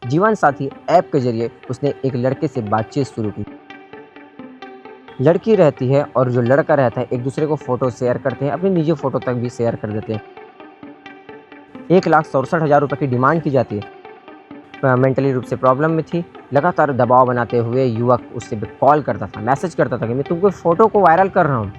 जीवन साथी ऐप के जरिए उसने एक लड़के से बातचीत शुरू की। लड़की रहती है और जो लड़का रहता है एक दूसरे को फ़ोटो शेयर करते हैं, अपनी निजी फ़ोटो तक भी शेयर कर देते हैं। 1,67,000 रुपये की डिमांड की जाती है। मेंटली रूप से प्रॉब्लम में थी। लगातार दबाव बनाते हुए युवक उससे कॉल करता था, मैसेज करता था कि मैं तुमको फ़ोटो को वायरल कर रहा हूँ।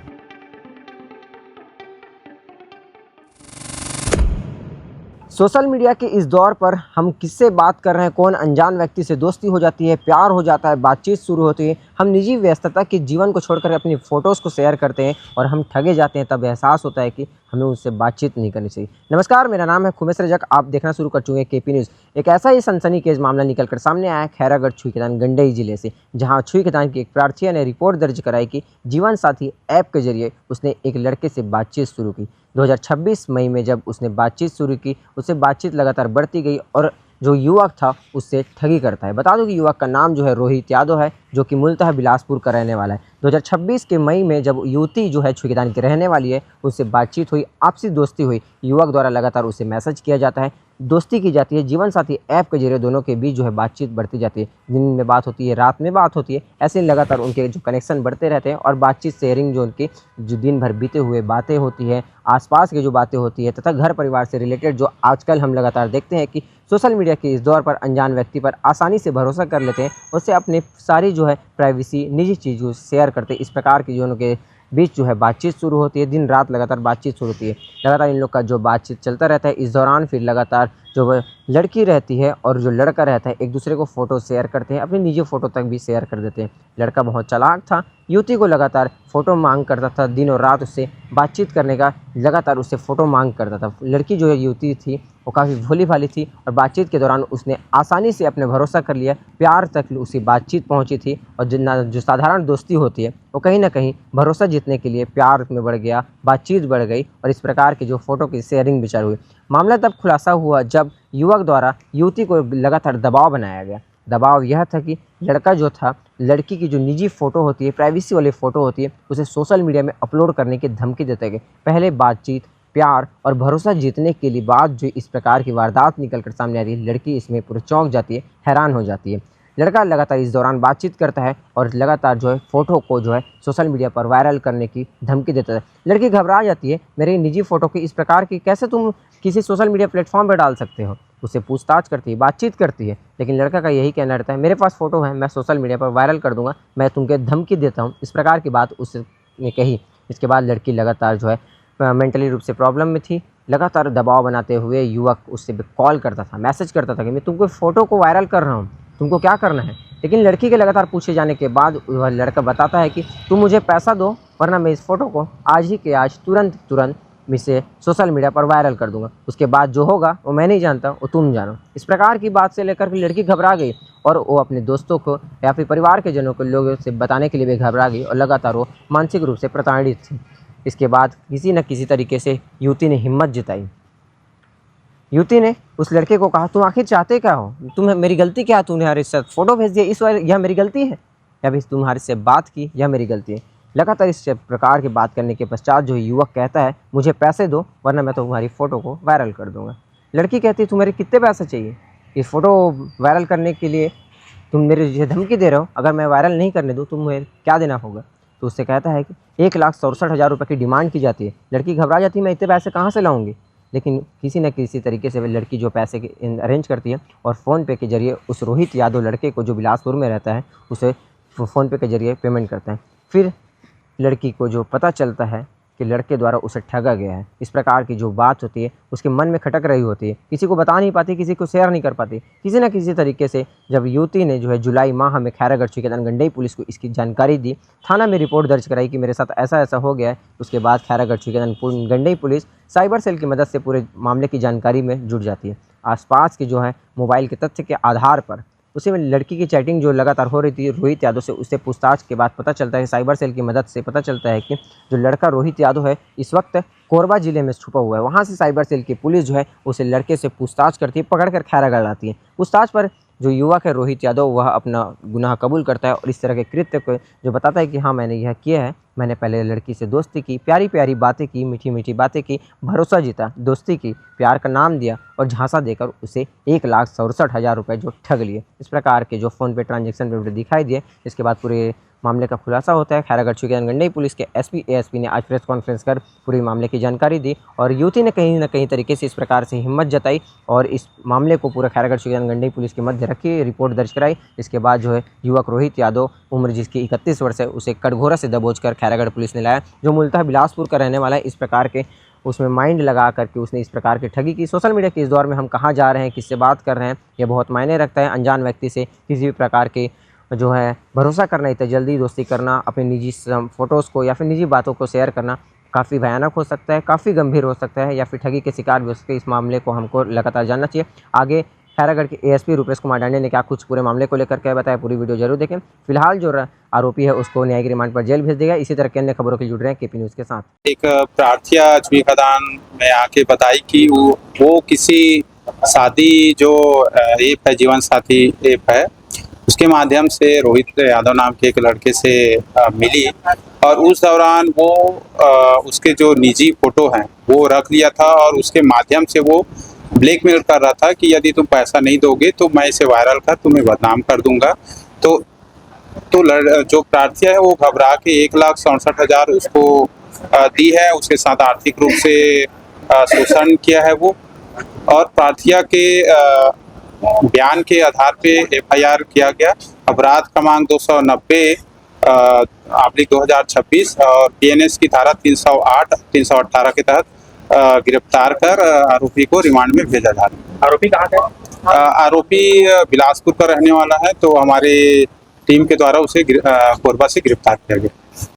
सोशल मीडिया के इस दौर पर हम किससे बात कर रहे हैं, कौन अनजान व्यक्ति से दोस्ती हो जाती है, प्यार हो जाता है, बातचीत शुरू होती है। हम निजी व्यस्तता के जीवन को छोड़कर अपनी फ़ोटोज़ को शेयर करते हैं और हम ठगे जाते हैं। तब एहसास होता है कि हमें उससे बातचीत नहीं करनी चाहिए। नमस्कार, मेरा नाम है खुमेश रजक। आप देखना शुरू कर चुके हैं केपी न्यूज़। एक ऐसा ही सनसनीखेज मामला निकलकर सामने आया खैरागढ़ छुईखेदान गंडई जिले से, जहाँ छुईखेदान की एक प्रार्थी ने रिपोर्ट दर्ज कराई कि जीवन साथी ऐप के जरिए उसने एक लड़के से बातचीत शुरू की। 2026 मई में जब उसने बातचीत शुरू की, उससे बातचीत लगातार बढ़ती गई और जो युवक था उससे ठगी करता है। बता दूं कि युवक का नाम जो है रोहित यादव है, जो कि मूलतः बिलासपुर का रहने वाला है। 2026 के मई में जब युवती जो है छुईखेदान की रहने वाली है, उससे बातचीत हुई, आपसी दोस्ती हुई। युवक द्वारा लगातार उसे मैसेज किया जाता है, दोस्ती की जाती है। जीवन साथी ऐप के जरिए दोनों के बीच जो है बातचीत बढ़ती जाती है। दिन में बात होती है, रात में बात होती है। ऐसे लगातार उनके जो कनेक्शन बढ़ते रहते हैं और बातचीत शेयरिंग जो उनकी जो दिन भर बीते हुए बातें होती है, आसपास की जो बातें होती है तथा घर परिवार से रिलेटेड जो आजकल हम लगातार देखते हैं कि सोशल मीडिया के इस दौर पर अनजान व्यक्ति पर आसानी से भरोसा कर लेते हैं, उससे अपनी सारी जो है प्राइवेसी, निजी चीज़ शेयर करते हैं। इस प्रकार की जो उनके बीच जो है बातचीत शुरू होती है, दिन रात लगातार बातचीत शुरू होती है। लगातार इन लोग का जो बातचीत चलता रहता है। इस दौरान फिर लगातार जो वह लड़की रहती है और जो लड़का रहता है एक दूसरे को फ़ोटो शेयर करते हैं, अपनी निजी फ़ोटो तक भी शेयर कर देते हैं। लड़का बहुत चालाक था, युवती को लगातार फ़ोटो मांग करता था, दिन और रात उससे बातचीत करने का लगातार उससे फ़ोटो मांग करता था। लड़की जो है युवती थी वो काफ़ी भोली भाली थी और बातचीत के दौरान उसने आसानी से अपने भरोसा कर लिया, प्यार तक उसकी बातचीत पहुंची थी। और जो साधारण दोस्ती होती है वो कहीं ना कहीं भरोसा जीतने के लिए प्यार में बढ़ गया, बातचीत बढ़ गई और इस प्रकार की जो फ़ोटो की शेयरिंग भी चालू हुई। मामला तब खुलासा हुआ जब युवक द्वारा युवती को लगातार दबाव बनाया गया। दबाव यह था कि लड़का जो था, लड़की की जो निजी फ़ोटो होती है, प्राइवेसी वाली फ़ोटो होती है, उसे सोशल मीडिया में अपलोड करने की धमकी देते गए। पहले बातचीत, प्यार और भरोसा जीतने के लिए बाद जो इस प्रकार की वारदात निकल कर सामने आ रही है, लड़की इसमें पूरे चौंक जाती है, हैरान हो जाती है। लड़का लगातार इस दौरान बातचीत करता है और लगातार जो है फ़ोटो को जो है सोशल मीडिया पर वायरल करने की धमकी देता है। लड़की घबरा जाती है, मेरी निजी फ़ोटो की इस प्रकार की कैसे तुम किसी सोशल मीडिया प्लेटफॉर्म पर डाल सकते हो। उससे पूछताछ करती है, बातचीत करती है, लेकिन लड़का का यही कहना रहता है, मेरे पास फ़ोटो है, मैं सोशल मीडिया पर वायरल कर दूंगा, मैं तुमको धमकी देता हूँ। इस प्रकार की बात उसने कही। इसके बाद लड़की लगातार जो है मेंटली रूप से प्रॉब्लम में थी। लगातार दबाव बनाते हुए युवक उससे कॉल करता था, मैसेज करता था कि मैं तुमको फ़ोटो को वायरल कर रहा हूँ, तुमको क्या करना है। लेकिन लड़की के लगातार पूछे जाने के बाद वह लड़का बताता है कि तुम मुझे पैसा दो, वरना मैं इस फ़ोटो को आज ही के आज तुरंत मैं इसे सोशल मीडिया पर वायरल कर दूंगा। उसके बाद जो होगा वो मैं नहीं जानता, वो तुम जानो। इस प्रकार की बात से लेकर के लड़की घबरा गई और वो अपने दोस्तों को या फिर परिवार के जनों को लोगों से बताने के लिए भी घबरा गई और लगातार वो मानसिक रूप से प्रताड़ित थी। इसके बाद किसी न किसी तरीके से युवती ने हिम्मत जुटाई। युवती ने उस लड़के को कहा, तुम आखिर चाहते क्या हो, तुम मेरी गलती क्या है, तूने हमारे साथ फ़ोटो भेज दिया, इस बार यह मेरी गलती है, या फिर तुम्हारे से बात की यह मेरी गलती है। लगातार इस प्रकार की बात करने के पश्चात जो युवक कहता है, मुझे पैसे दो वरना मैं तुम्हारी फ़ोटो को वायरल कर दूंगा। लड़की कहती है, तुम्हारे कितने पैसे चाहिए इस फ़ोटो वायरल करने के लिए, तुम मेरे धमकी दे रहे हो, अगर मैं वायरल नहीं करने दूँ तुम्हें क्या देना होगा। तो उससे कहता है कि 1,67,000 रुपये की डिमांड की जाती है। लड़की घबरा जाती है, मैं इतने पैसे कहाँ से लाऊंगी। लेकिन किसी न किसी तरीके से वह लड़की जो पैसे अरेंज करती है और फ़ोनपे के जरिए उस रोहित यादव लड़के को, जो बिलासपुर में रहता है, उसे फ़ोनपे के जरिए पेमेंट करते हैं। फिर लड़की को जो पता चलता है कि लड़के द्वारा उसे ठगा गया है, इस प्रकार की जो बात होती है उसके मन में खटक रही होती है, किसी को बता नहीं पाती, किसी को शेयर नहीं कर पाती। किसी न किसी तरीके से जब युवती ने जो है जुलाई माह में खैरागढ़ छुईखेदान गंडई पुलिस को इसकी जानकारी दी, थाना में रिपोर्ट दर्ज कराई कि मेरे साथ ऐसा ऐसा हो गया है। उसके बाद Khairagarh Chhuikhadan Gandai police cyber cell की मदद से पूरे मामले की जानकारी में जुट जाती है। आसपास के जो है मोबाइल के तथ्य के आधार पर उसी में लड़की की चैटिंग जो लगातार हो रही थी रोहित यादव से, उससे पूछताछ के बाद पता चलता है, साइबर सेल की मदद से पता चलता है कि जो लड़का रोहित यादव है इस वक्त कोरबा जिले में छुपा हुआ है। वहाँ से साइबर सेल की पुलिस जो है उसे लड़के से पूछताछ करती है, पकड़ कर खैरागढ़ लाती है। पूछताछ पर जो युवक है रोहित यादव, वह अपना गुनाह कबूल करता है और इस तरह के कृत्य को जो बताता है कि हाँ मैंने यह किया है, मैंने पहले लड़की से दोस्ती की, प्यारी प्यारी बातें की, मीठी मीठी बातें की, भरोसा जीता, दोस्ती की, प्यार का नाम दिया और झांसा देकर उसे 1,67,000 रुपये जो ठग लिए। इस प्रकार के जो फ़ोन पे ट्रांजैक्शन वीडियो दिखाई दिए, इसके बाद पूरे मामले का खुलासा होता है। खैरागढ़ गंडई पुलिस के एसपी एएसपी ने आज प्रेस कॉन्फ्रेंस कर पूरी मामले की जानकारी दी और युवती ने कहीं न कहीं तरीके से इस प्रकार से हिम्मत जताई और इस मामले को पूरा खैरागढ़ गंडई पुलिस के मध्य रखी, रिपोर्ट दर्ज कराई। इसके बाद जो है युवक रोहित यादव, उम्र जिसकी 31 वर्ष है, उसे कटघोरा से दबोच कर खैरागढ़ पुलिस ने लाया, जो मूलतः बिलासपुर का रहने वाला है। इस प्रकार के उसमें माइंड लगा करके उसने इस प्रकार की ठगी की। सोशल मीडिया के इस दौर में हम कहाँ जा रहे हैं, किससे बात कर रहे हैं, यह बहुत मायने रखता है। अनजान व्यक्ति से किसी भी प्रकार के जो है भरोसा करना, इतना जल्दी दोस्ती करना, अपनी निजी फ़ोटोज़ को या फिर निजी बातों को शेयर करना काफ़ी भयानक हो सकता है, काफ़ी गंभीर हो सकता है या फिर ठगी के शिकार भी हो सकते हैं। इस मामले को हमको लगातार जानना चाहिए। आगे खैरागढ़ के एएसपी रूपेश कुमार डांडे ने क्या कुछ पूरे मामले को लेकर क्या बताया, पूरी वीडियो जरूर देखें। फिलहाल जो आरोपी है उसको न्यायिक रिमांड पर जेल भेज देगा। इसी तरह के अन्य खबरों के लिए जुड़ रहे हैं केपी न्यूज़ के साथ। एक प्रार्थिया चुईखादान में आके बताई कि वो किसी शादी जो ऐप है, जीवन साथी ऐप है, उसके माध्यम से रोहित यादव नाम के एक लड़के से मिली और उस दौरान वो उसके जो निजी फोटो हैं वो रख लिया था और उसके माध्यम से वो ब्लैकमेल कर रहा था कि यदि तुम पैसा नहीं दोगे तो मैं इसे वायरल कर तुम्हें बदनाम कर दूंगा। तो जो प्रार्थी है वो घबरा के 1,67,000 उसको दी है। उसके साथ आर्थिक रूप से शोषण किया है वो, और प्रार्थिया के बयान के आधार पे एफआईआर किया गया। अपराध क्रमांक 290/2026 और बीएनएस की धारा 308 318 के तहत गिरफ्तार कर आरोपी को रिमांड में भेजा जा रहा है। आरोपी कहाँ का? आरोपी बिलासपुर का रहने वाला है, तो हमारे टीम के द्वारा उसे कोरबा से गिरफ्तार किया गया।